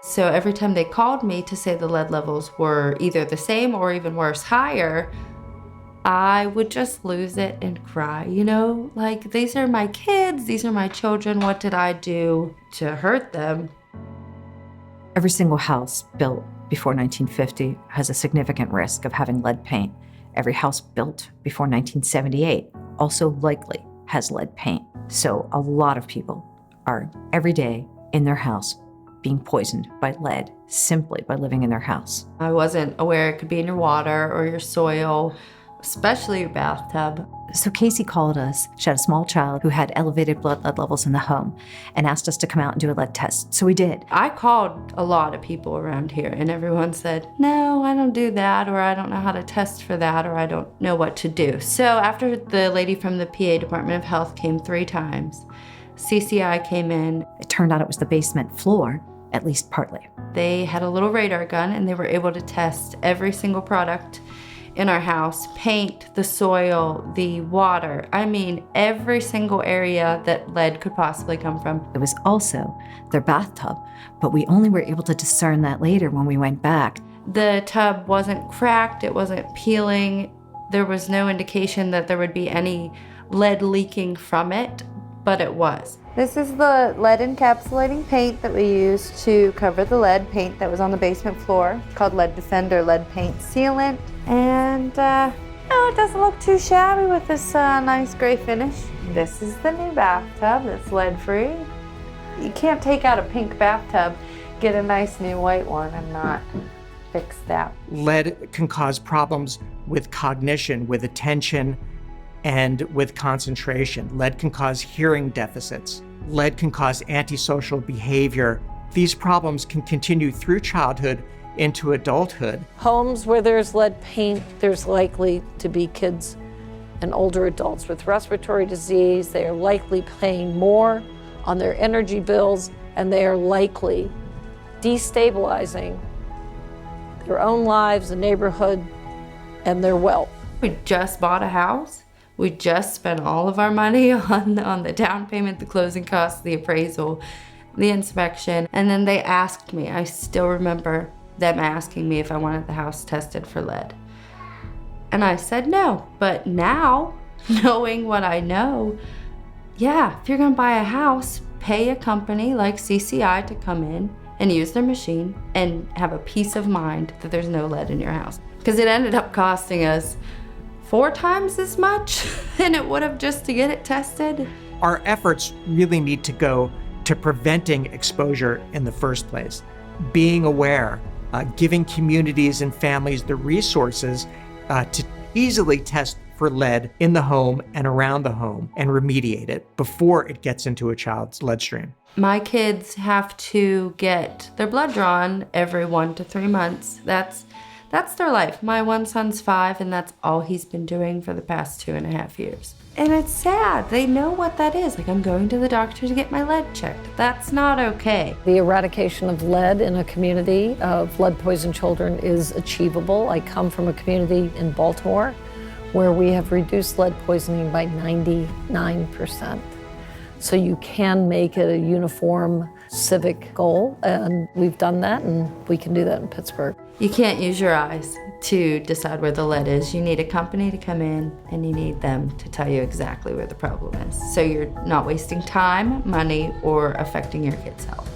So every time they called me to say the lead levels were either the same or even worse, higher, I would just lose it and cry, like, these are my kids, these are my children, what did I do to hurt them? Every single house built before 1950 has a significant risk of having lead paint. Every house built before 1978 also likely has lead paint. So a lot of people are every day in their house being poisoned by lead simply by living in their house. I wasn't aware it could be in your water or your soil, especially your bathtub. So Casey called us. She had a small child who had elevated blood lead levels in the home and asked us to come out and do a lead test. So we did. I called a lot of people around here and everyone said, no, I don't do that, or I don't know how to test for that, or I don't know what to do. So after the lady from the PA Department of Health came 3 times, CCI came in. It turned out it was the basement floor, at least partly. They had a little radar gun and they were able to test every single product in our house, paint, the soil, the water. I mean, every single area that lead could possibly come from. It was also their bathtub, but we only were able to discern that later when we went back. The tub wasn't cracked, it wasn't peeling. There was no indication that there would be any lead leaking from it, but it was. This is the lead encapsulating paint that we used to cover the lead paint that was on the basement floor. It's called Lead Defender Lead Paint Sealant. And it doesn't look too shabby with this nice gray finish. This is the new bathtub that's lead-free. You can't take out a pink bathtub, get a nice new white one and not fix that. Lead can cause problems with cognition, with attention, and with concentration. Lead can cause hearing deficits. Lead can cause antisocial behavior. These problems can continue through childhood into adulthood. Homes where there's lead paint, there's likely to be kids and older adults with respiratory disease. They are likely paying more on their energy bills, and they are likely destabilizing their own lives, the neighborhood, and their wealth. We just bought a house. We just spent all of our money on the down payment, the closing costs, the appraisal, the inspection. And then they asked me, I still remember them asking me if I wanted the house tested for lead. And I said no. But now, knowing what I know, yeah, if you're gonna buy a house, pay a company like CCI to come in and use their machine and have a peace of mind that there's no lead in your house. Because it ended up costing us 4 times as much than it would have just to get it tested. Our efforts really need to go to preventing exposure in the first place, being aware, giving communities and families the resources to easily test for lead in the home and around the home and remediate it before it gets into a child's lead stream. My kids have to get their blood drawn every 1 to 3 months. That's their life. My one son's 5, and that's all he's been doing for the past 2.5 years. And it's sad. They know what that is. Like, I'm going to the doctor to get my lead checked. That's not okay. The eradication of lead in a community of lead-poisoned children is achievable. I come from a community in Baltimore where we have reduced lead poisoning by 99%. So you can make it a uniform civic goal, and we've done that, and we can do that in Pittsburgh. You can't use your eyes to decide where the lead is. You need a company to come in, and you need them to tell you exactly where the problem is. So you're not wasting time, money, or affecting your kid's health.